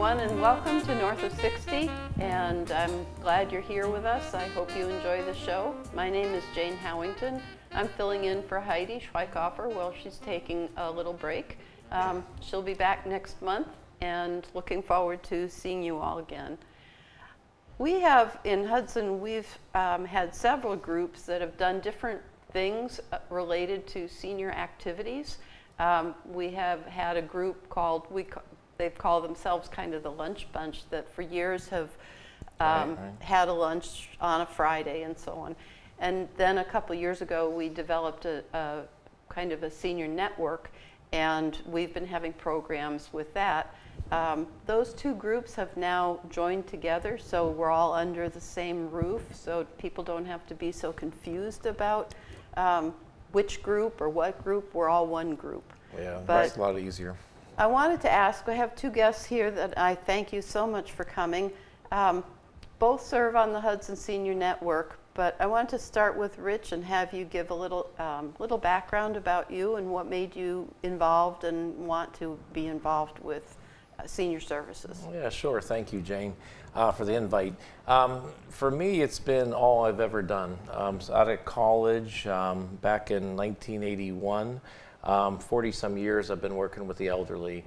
everyone, and welcome to North of 60, and I'm glad you're here with us. I hope you enjoy the show. My name is Jane Howington. I'm filling in for Heidi Schweikhofer while she's taking a little break. She'll be back next month, and looking forward to seeing you all again. We have, in Hudson, we've had several groups that have done different things related to senior activities. We have had a group called, they call themselves kind of the lunch bunch, that for years have had a lunch on a Friday and so on. And then a couple years ago, we developed a kind of a senior network, and we've been having programs with that. Those two groups have now joined together, so we're all under the same roof, so people don't have to be so confused about which group or what group. We're all one group. Yeah, But that's a lot easier. I wanted to ask, I have two guests here that I thank you so much for coming. Both serve on the Hudson Senior Network, but I wanted to start with Rich and have you give a little background about you and what made you involved and want to be involved with senior services. Yeah, sure. Thank you, Jane, for the invite. For me, it's been all I've ever done. So out of college back in 1981, 40-some years I've been working with the elderly.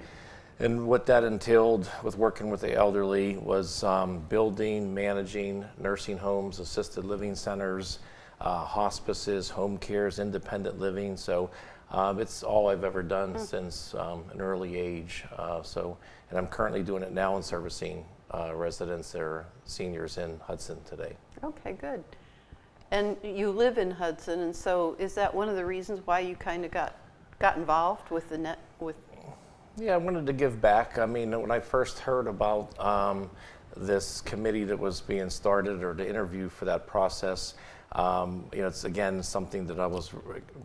And what that entailed with working with the elderly was building, managing nursing homes, assisted living centers, hospices, home cares, independent living. So it's all I've ever done since an early age. And I'm currently doing it now in servicing residents that are seniors in Hudson today. Okay, good. And you live in Hudson, and so is that one of the reasons why you kind of got involved with the net? Yeah, I wanted to give back. I mean, when I first heard about this committee that was being started, or the interview for that process, it's again something that I was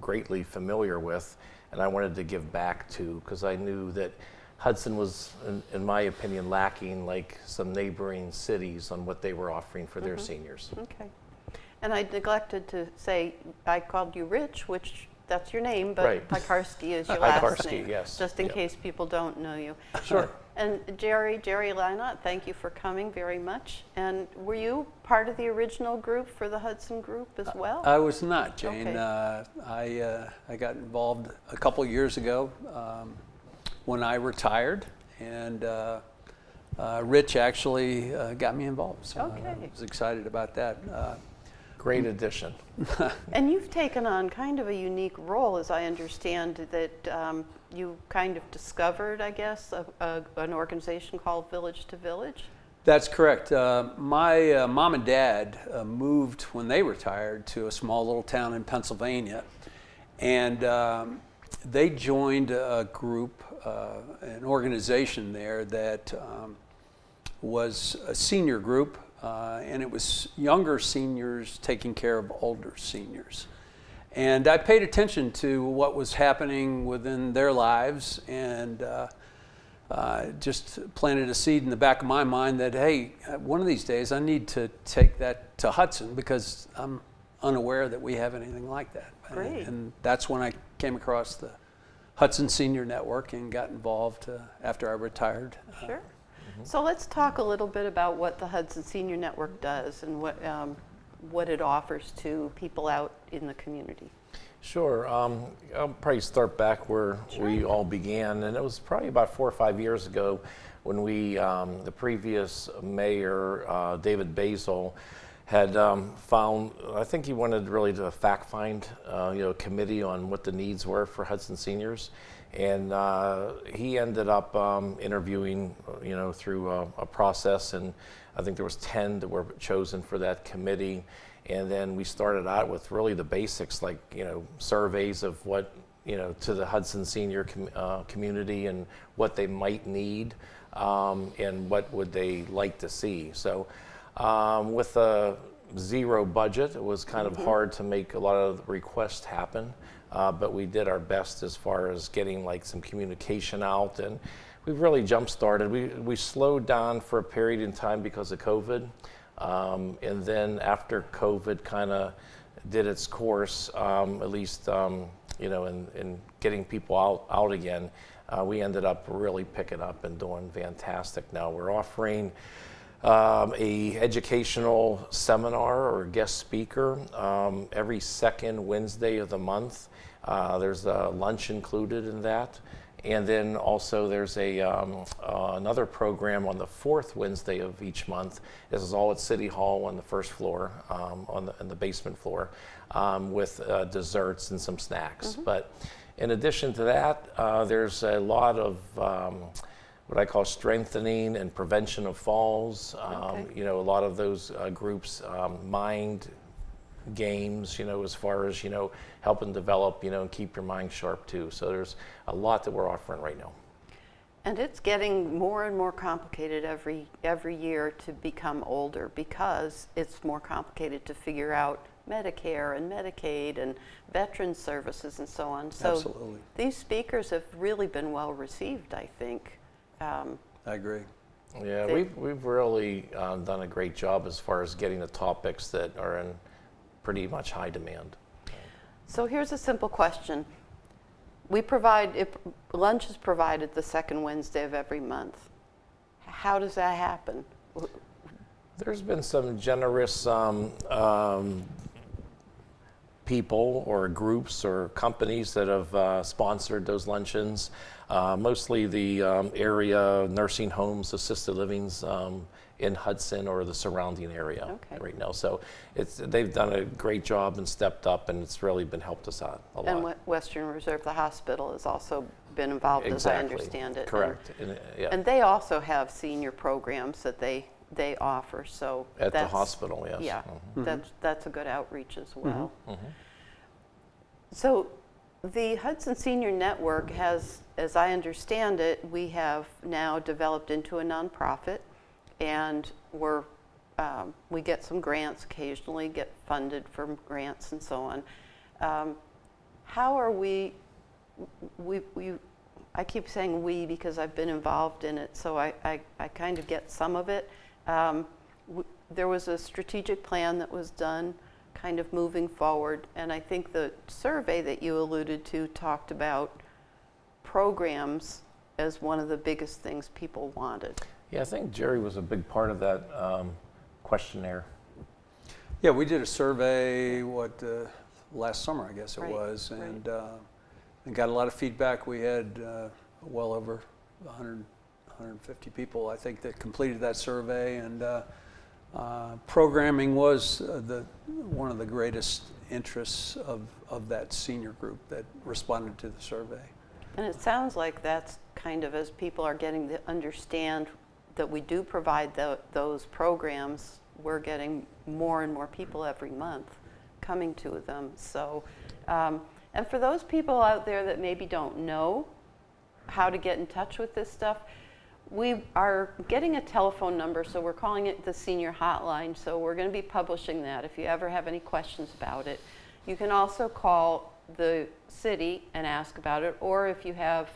greatly familiar with, and I wanted to give back to, because I knew that Hudson was, in my opinion, lacking like some neighboring cities on what they were offering for their seniors. Okay. And I neglected to say, I called you Rich, which that's your name, but Right. Piekarski is your last Piekarski, name. yes. Just in Yep. case people don't know you. Sure. And Jerry Lynott, thank you for coming very much. And were you part of the original group for the Hudson group as well? I was not, Jane. Okay. I got involved a couple years ago when I retired, and Rich actually got me involved. So Okay. I was excited about that. Great addition. And you've taken on kind of a unique role, as I understand, that you kind of discovered, I guess, an organization called Village to Village. That's correct. My mom and dad moved when they retired to a small little town in Pennsylvania, and they joined a group, an organization there that was a senior group, and it was younger seniors taking care of older seniors. And I paid attention to what was happening within their lives, and just planted a seed in the back of my mind that, hey, one of these days I need to take that to Hudson, because I'm unaware that we have anything like that. Great. And that's when I came across the Hudson Senior Network and got involved after I retired. Sure. So let's talk a little bit about what the Hudson Senior Network does and what it offers to people out in the community. Sure. I'll probably start back where we all began, and it was probably about 4 or 5 years ago when the previous mayor, David Basil, had found, I think he wanted really to fact find, a committee on what the needs were for Hudson seniors. And he ended up interviewing, through a process, and I think there was 10 that were chosen for that committee. And then we started out with really the basics, like, surveys of what, to the Hudson senior community and what they might need and what would they like to see. So with a zero budget, it was kind of hard to make a lot of requests happen. But we did our best as far as getting like some communication out, and we really jump-started. We slowed down for a period in time because of COVID, and then after COVID kind of did its course, at least in getting people out again, we ended up really picking up and doing fantastic. Now we're offering a educational seminar or guest speaker every second Wednesday of the month. There's a lunch included in that. And then also there's another program on the fourth Wednesday of each month. This is all at City Hall on the first floor, on the basement floor, with desserts and some snacks. But in addition to that, there's a lot of what I call strengthening and prevention of falls. You know, a lot of those groups, mind games, you know, as far as, you know, helping develop, you know, and keep your mind sharp too. So there's a lot that we're offering right now. And it's getting more and more complicated every year to become older, because it's more complicated to figure out Medicare and Medicaid and veteran services and so on. So Absolutely. these speakers have really been well received, I think. I agree. Yeah, we've really done a great job as far as getting the topics that are in pretty much high demand. So here's a simple question. Lunch is provided the second Wednesday of every month. How does that happen? There's been some generous people or groups or companies that have sponsored those luncheons. Mostly the area nursing homes, assisted livings in Hudson or the surrounding area right now. So they've done a great job and stepped up, and it's really been helped us out a lot. And Western Reserve, the hospital, has also been involved, as I understand it. Correct. And they also have senior programs that they offer. So at the hospital, yes. Yeah, that's a good outreach as well. So the Hudson Senior Network has, as I understand it, we have now developed into a nonprofit, and we get some grants occasionally, get funded from grants and so on. How are we I keep saying we because I've been involved in it, so I kind of get some of it. There was a strategic plan that was done kind of moving forward, and I think the survey that you alluded to talked about programs as one of the biggest things people wanted. Yeah, I think Jerry was a big part of that questionnaire. Yeah, we did a survey, last summer, I guess it was, and got a lot of feedback. We had well over 150 people, I think, that completed that survey, and programming was one of the greatest interests of that senior group that responded to the survey. And it sounds like that's kind of, as people are getting to understand that we do provide those programs, we're getting more and more people every month coming to them. So, and for those people out there that maybe don't know how to get in touch with this stuff, we are getting a telephone number, so we're calling it the Senior Hotline. So we're going to be publishing that if you ever have any questions about it. You can also call the city and ask about it, or if you have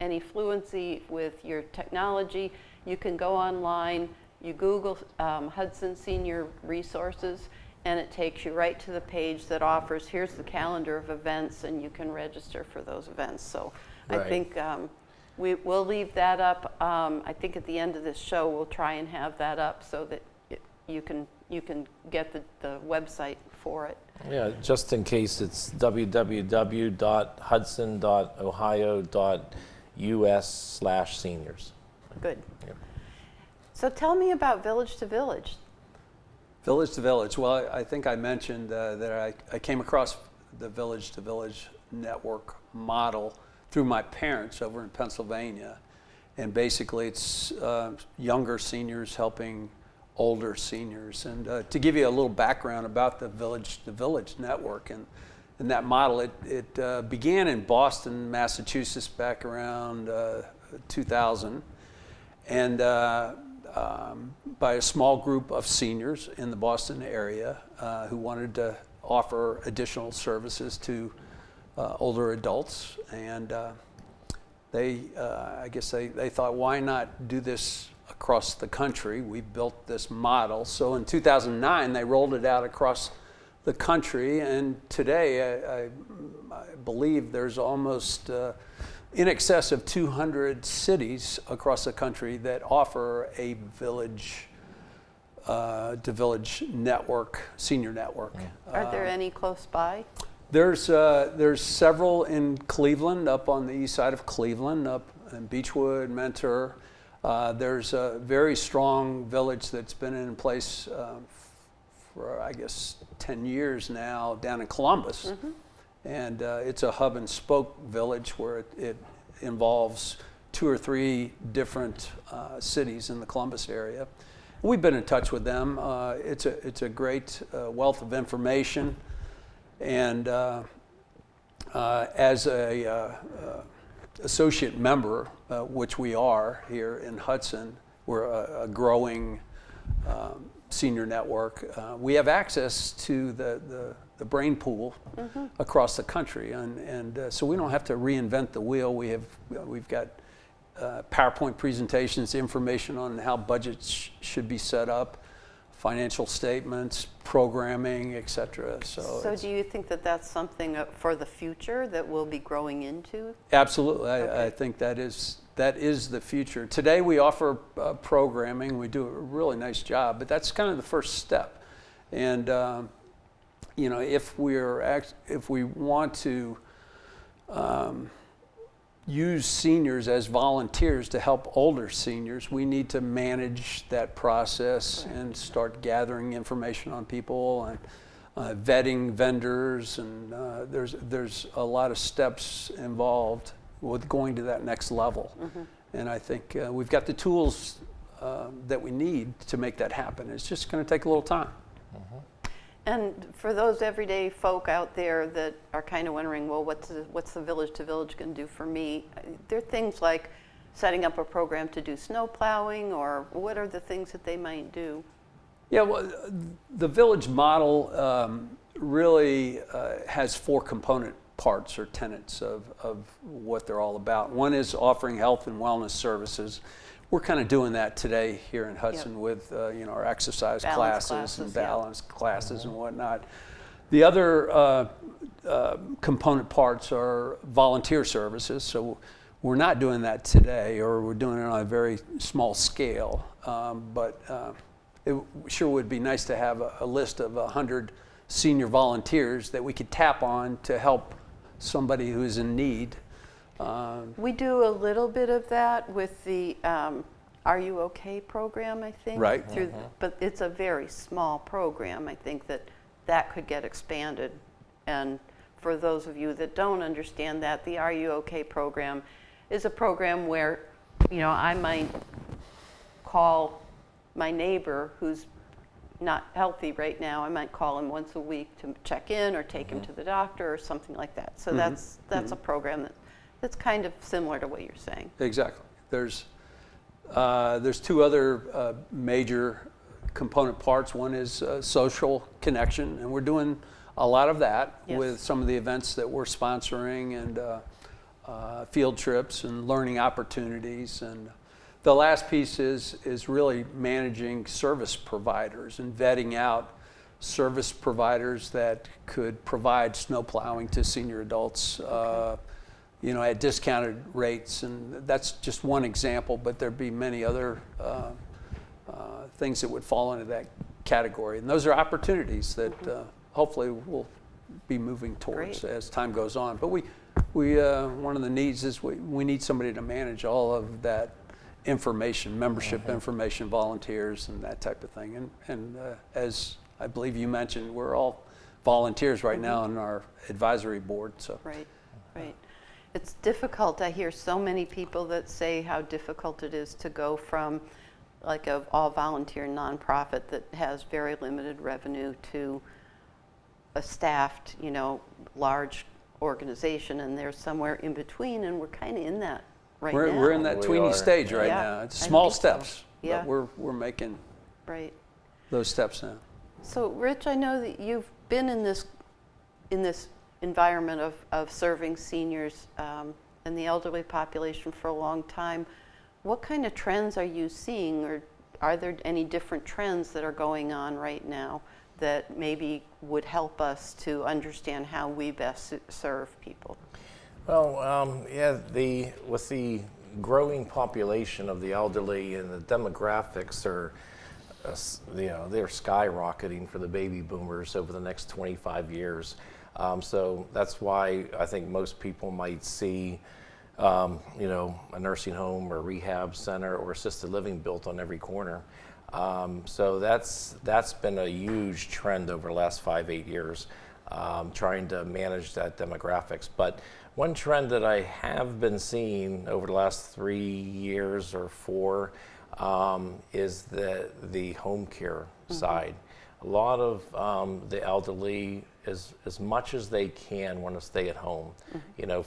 any fluency with your technology, you can go online, you Google Hudson Senior Resources, and it takes you right to the page that offers, here's the calendar of events, and you can register for those events. So I think we'll leave that up. I think at the end of this show, we'll try and have that up so that you can get the website for it. Yeah, just in case, it's www.hudson.ohio.us/seniors. Good. Yep. So tell me about Village to Village. Village to Village. Well, I think I mentioned that I came across the Village to Village network model through my parents over in Pennsylvania. And basically it's younger seniors helping older seniors. And to give you a little background about the Village to Village network and that model, it began in Boston, Massachusetts back around 2000. And by a small group of seniors in the Boston area who wanted to offer additional services to older adults. And I guess they thought, why not do this across the country? We built this model. So in 2009, they rolled it out across the country, and today I believe there's almost in excess of 200 cities across the country that offer a village-to-village network, senior network. Are there any close by? There's several in Cleveland, up on the east side of Cleveland, up in Beechwood, Mentor. There's a very strong village that's been in place for, I guess, 10 years now down in Columbus. Mm-hmm. And it's a hub and spoke village where it involves 2 or 3 different cities in the Columbus area. We've been in touch with them. It's a great wealth of information. And as a associate member, which we are here in Hudson, we're a growing senior network. We have access to the brain pool mm-hmm. across the country, and so we don't have to reinvent the wheel. We've got PowerPoint presentations, information on how budgets should be set up, financial statements, programming, et cetera. So do you think that that's something for the future that we'll be growing into? Absolutely. Okay. I think that is the future. Today we offer programming. We do a really nice job, but that's kind of the first step. And if we want to use seniors as volunteers to help older seniors, we need to manage that process and start gathering information on people and vetting vendors, and there's a lot of steps involved with going to that next level. Mm-hmm. And I think we've got the tools that we need to make that happen. It's just going to take a little time. Mm-hmm. And for those everyday folk out there that are kind of wondering, well, what's the village to village going to do for me? There are things like setting up a program to do snow plowing, or what are the things that they might do? Yeah, well, the village model really has 4 component parts or tenets of what they're all about. One is offering health and wellness services. We're kind of doing that today here in Hudson. Yep. With our exercise classes and balance classes and whatnot. The other component parts are volunteer services. So we're not doing that today, or we're doing it on a very small scale. But it sure would be nice to have a list of 100 senior volunteers that we could tap on to help somebody who's in need. We do a little bit of that with the Are You OK program, I think. Right. But it's a very small program. I think that could get expanded. And for those of you that don't understand that, the Are You OK program is a program where, I might call my neighbor who's not healthy right now. I might call him once a week to check in or take him to the doctor or something like that. So that's a program that's kind of similar to what you're saying. Exactly. There's 2 other major component parts. One is social connection, and we're doing a lot of that with some of the events that we're sponsoring, and field trips and learning opportunities. And the last piece is really managing service providers and vetting out service providers that could provide snow plowing to senior adults. Okay. At discounted rates, and that's just one example, but there'd be many other things that would fall into that category. And those are opportunities that hopefully we'll be moving towards as time goes on. But we one of the needs is we need somebody to manage all of that information, membership information, volunteers, and that type of thing. And as I believe you mentioned, we're all volunteers right now on our advisory board. So right. It's difficult. I hear so many people that say how difficult it is to go from like an all-volunteer nonprofit that has very limited revenue to a staffed, large organization, and they're somewhere in between, and we're kind of in that now. We're in that tweeny stage right now. It's small steps, but we're making those steps now. So, Rich, I know that you've been in this environment of serving seniors and the elderly population for a long time. What kind of trends are you seeing, or are there any different trends that are going on right now that maybe would help us to understand how we best serve people? Well, yeah, with the growing population of the elderly and the demographics are, they're skyrocketing for the baby boomers over the next 25 years. So that's why I think most people might see, a nursing home or rehab center or assisted living built on every corner. So that's been a huge trend over the last 5-8 years, trying to manage that demographics. But one trend that I have been seeing over the last 3 years or 4 is the home care side. A lot of the elderly, as much as they can, want to stay at home,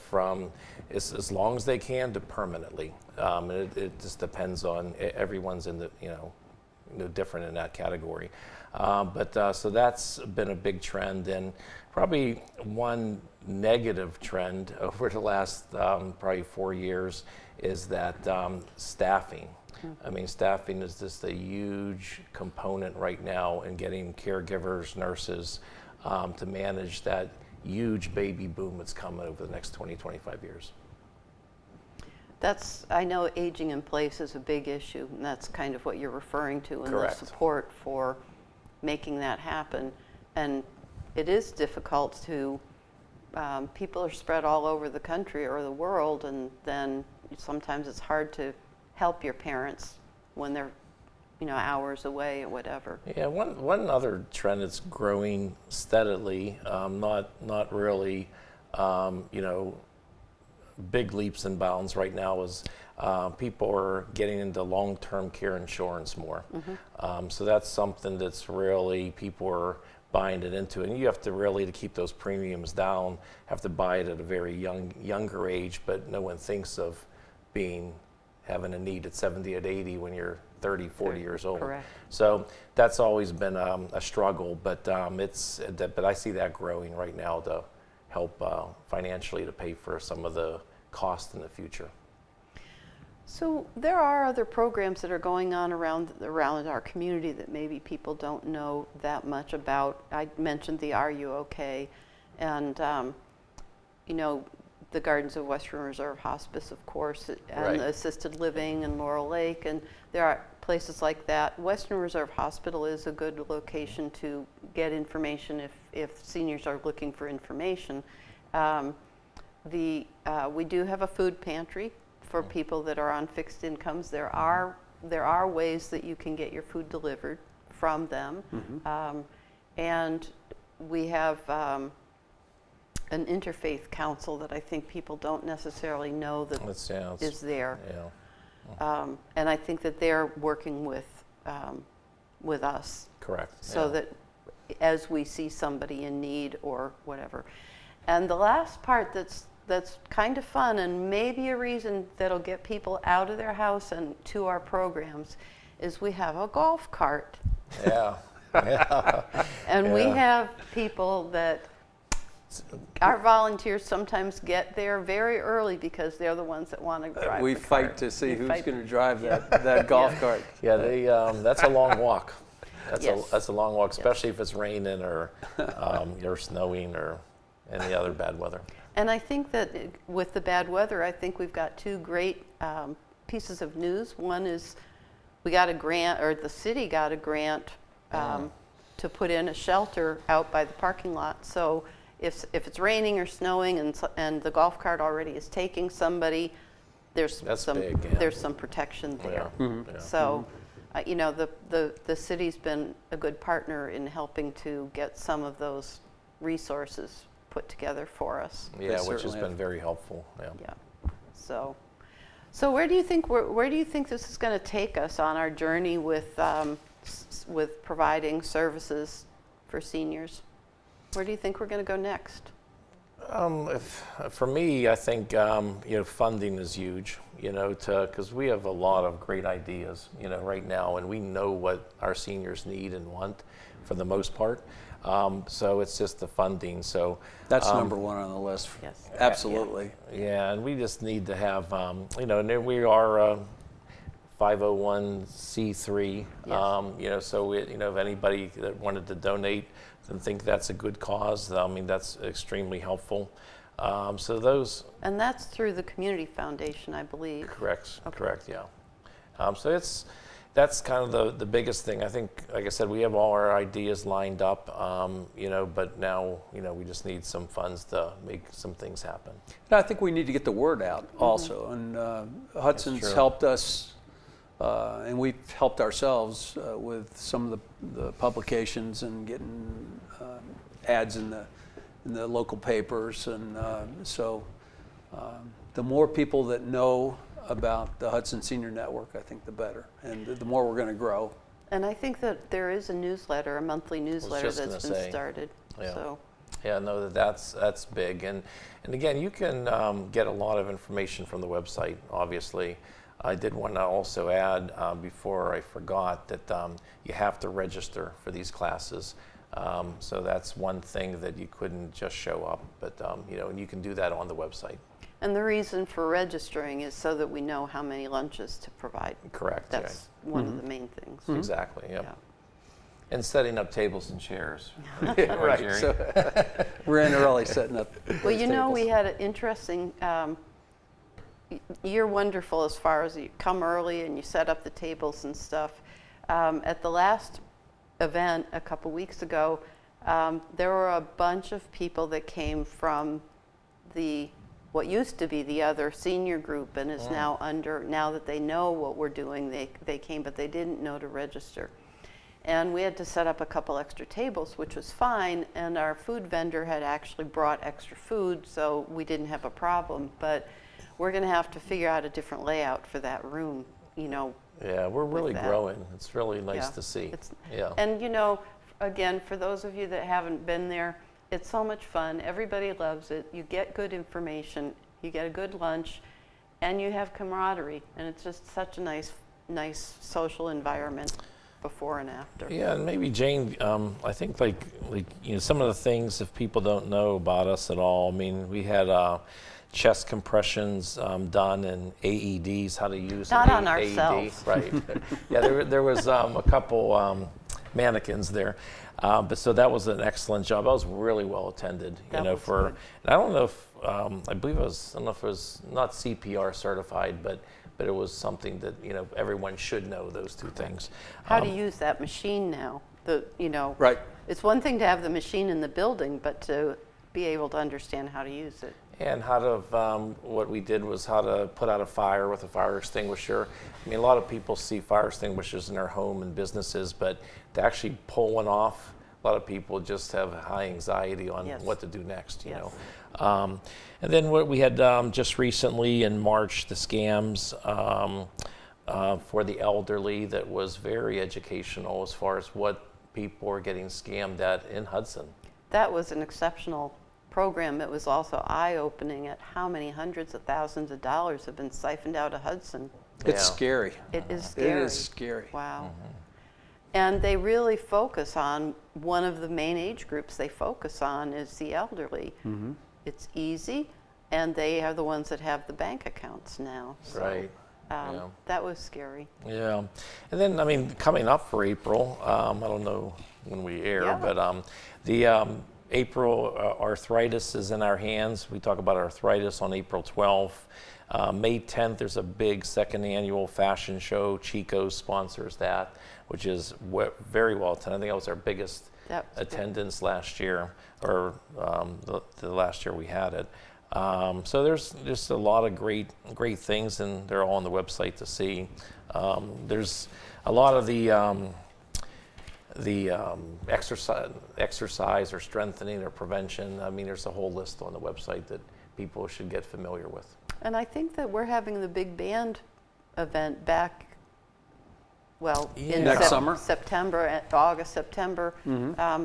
from as long as they can to permanently. It just depends on, everyone's in the, different in that category. So that's been a big trend, and probably one negative trend over the last probably 4 years is that staffing. I mean, staffing is just a huge component right now in getting caregivers, nurses, to manage that huge baby boom that's coming over the next 20, 25 years. I know aging in place is a big issue, and that's kind of what you're referring to, and Correct. the support for making that happen. And it is difficult to, people are spread all over the country or the world, and then sometimes it's hard to help your parents when they're, hours away or whatever. Yeah, one other trend that's growing steadily, not really, big leaps and bounds right now, is people are getting into long-term care insurance more. So that's something that's really, people are buying it into, and you have to really, to keep those premiums down, have to buy it at a very younger age, but no one thinks of having a need at 70, at 80 when you're 30, 40 years old. Correct. So that's always been a struggle, but I see that growing right now to help financially to pay for some of the costs in the future. So there are other programs that are going on around our community that maybe people don't know that much about. I mentioned the Are You OK? And the Gardens of Western Reserve Hospice, of course, and Right. the assisted living in Laurel Lake, and there are places like that. Western Reserve Hospital is a good location to get information if seniors are looking for information. We do have a food pantry for people that are on fixed incomes. There are ways that you can get your food delivered from them, and we have an interfaith council that I think people don't necessarily know that is there. Yeah. And I think that they're working with us. Correct. So yeah. that as we see somebody in need or whatever. And the last part that's kind of fun and maybe a reason that'll get people out of their house and to our programs is we have a golf cart. Yeah. Yeah. And we Yeah. have people that our volunteers sometimes get there very early because they're the ones that want to drive We the fight cart. to see We who's fight. going to drive that golf cart. Yeah, that's a long walk. Yes. That's a long walk, especially if it's raining or snowing or any other bad weather. And I think that with the bad weather, I think we've got two great pieces of news. One is we got a grant, or the city got a grant to put in a shelter out by the parking lot. So if it's raining or snowing and the golf cart already is taking somebody, there's some protection there. Yeah. So, the city's been a good partner in helping to get some of those resources put together for us. Yeah, which has certainly been have. very helpful. Yeah. Yeah. So where do you think this is going to take us on our journey with providing services for seniors? Where do you think we're going to go next? For me, I think funding is huge. Because we have a lot of great ideas, right now, and we know what our seniors need and want, for the most part. So it's just the funding. So That's number one on the list. Yes. Absolutely. yeah, and we just need to have, and then we are 501c3. Yes. You know, so it, you know, if anybody that wanted to donate and think that's a good cause, I mean, that's extremely helpful. So those. And that's through the Community Foundation, I believe. Correct. Okay. Correct. Yeah. So that's kind of the biggest thing. I think, like I said, we have all our ideas lined up, you know, but now, you know, we just need some funds to make some things happen. And I think we need to get the word out also. And Hudson's true. helped us, and we've helped ourselves with some of the publications and getting ads in the local papers. And so the more people that know about the Hudson Senior Network, I think the better, and the more we're going to grow. And I think that there is a newsletter, a monthly newsletter just that's gonna been say, started. yeah. So Yeah, no, that's big, and again, you can get a lot of information from the website. Obviously, I did want to also add before I forgot that you have to register for these classes. So that's one thing that you couldn't just show up, but you know, and you can do that on the website. and the reason for registering is so that we know how many lunches to provide. Correct. That's one of the main things. Yeah. Exactly. Yep. Yeah. And setting up tables and chairs. Right. Jerry? So we're in early setting up. Well, those you know, we tables. had an interesting, you're wonderful as far as you come early and you set up the tables and stuff. At the last event a couple weeks ago, there were a bunch of people that came from what used to be the other senior group and is now now that they know what we're doing, they came, but they didn't know to register. And we had to set up a couple extra tables, which was fine, and our food vendor had actually brought extra food, so we didn't have a problem. But we're going to have to figure out a different layout for that room, you know. Yeah, we're really that. growing. It's really nice Yeah. to see. It's- Yeah. And you know, again, for those of you that haven't been there, it's so much fun. Everybody loves it. You get good information, you get a good lunch, and you have camaraderie. And it's just such a nice social environment before and after. Yeah, and maybe Jane, I think like you know, some of the things, if people don't know about us at all, I mean, we had chest compressions done and AEDs, how to use Not an on AED. ourselves. Right. Yeah, there was a couple mannequins there. But so that was an excellent job. That was really well attended, you That know, was for, good. and I don't know if, I believe it was, I don't know if it was not CPR certified, but it was something that, you know, everyone should know those two things. How to use that machine now. You know, Right. it's one thing to have the machine in the building, but to be able to understand how to use it. And how to, what we did was how to put out a fire with a fire extinguisher. I mean, a lot of people see fire extinguishers in their home and businesses, but to actually pull one off, a lot of people just have high anxiety on Yes. what to do next, you Yes. know. And then what we had just recently in March, the scams for the elderly, that was very educational as far as what people are getting scammed at in Hudson. That was an exceptional program. It was also eye-opening at how many hundreds of thousands of dollars have been siphoned out of Hudson. It's Yeah. scary. It is It scary. is scary. Wow. And they really focus on, one of the main age groups they focus on is the elderly. It's easy, and they are the ones that have the bank accounts now. So, Right. Yeah. That was scary. Yeah, and then I mean, coming up for April, I don't know when we air, Yeah. but the April arthritis is in our hands. We talk about arthritis on April 12th. May 10th, there's a big second annual fashion show. Chico sponsors that, which is very well attended. I think that was our biggest That was good. attendance last year, or the last year we had it. So there's just a lot of great things, and they're all on the website to see. There's a lot of the exercise or strengthening or prevention. I mean, there's a whole list on the website that people should get familiar with. And I think that we're having the big band event back, well, in Next summer? September, August, September.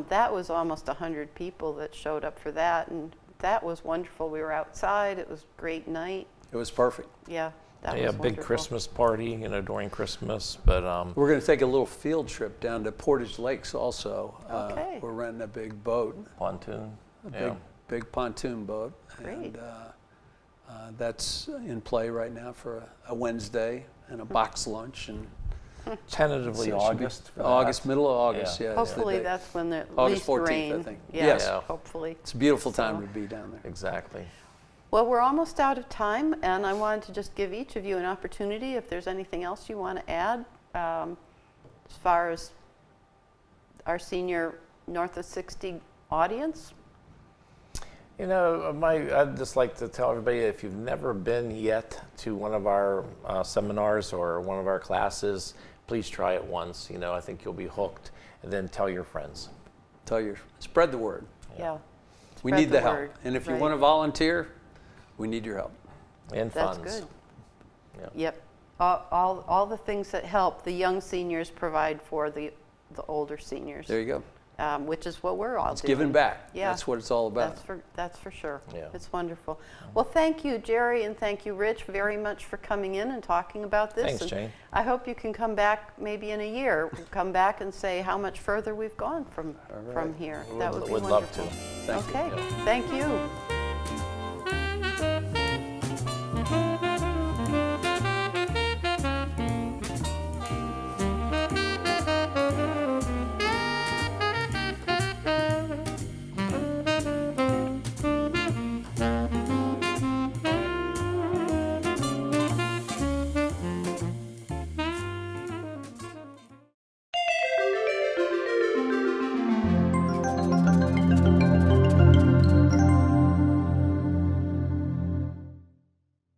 That was almost 100 people that showed up for that, and that was wonderful. We were outside. It was a great night. It was perfect. Yeah, that Yeah, was big wonderful. Christmas party, you know, during Christmas. But We're going to take a little field trip down to Portage Lakes also. Okay. We're renting a big boat, pontoon. big pontoon boat. Great. And that's in play right now for a Wednesday. and a box lunch, and Tentatively so it should be August. for August, that. middle of August. Yeah. Yeah, is the Hopefully date. that's when the August least 14th, rain. I think. Yes, Yeah. hopefully. It's a beautiful time So- to be down there. Exactly. Well, we're almost out of time, and I wanted to just give each of you an opportunity if there's anything else you want to add as far as our senior North of 60 audience. You know, I'd just like to tell everybody, if you've never been yet to one of our seminars or one of our classes, please try it once. You know, I think you'll be hooked, and then tell your friends. Spread the word. Yeah. We Spread need the help. word. And if you Right. want to volunteer, we need your help. And That's funds. good. Yeah. Yep. All the things that help the young seniors provide for the older seniors, There you go. which is what we're all It's doing. giving back. Yeah. That's what it's all about. That's for sure. Yeah. It's wonderful. Well, thank you, Jerry, and thank you, Rich, very much for coming in and talking about this. Thanks, And Jane. I hope you can come back maybe in a year. Come back and say how much further we've gone from here. That would be Would love wonderful. to. Thank you. Okay. Thank you.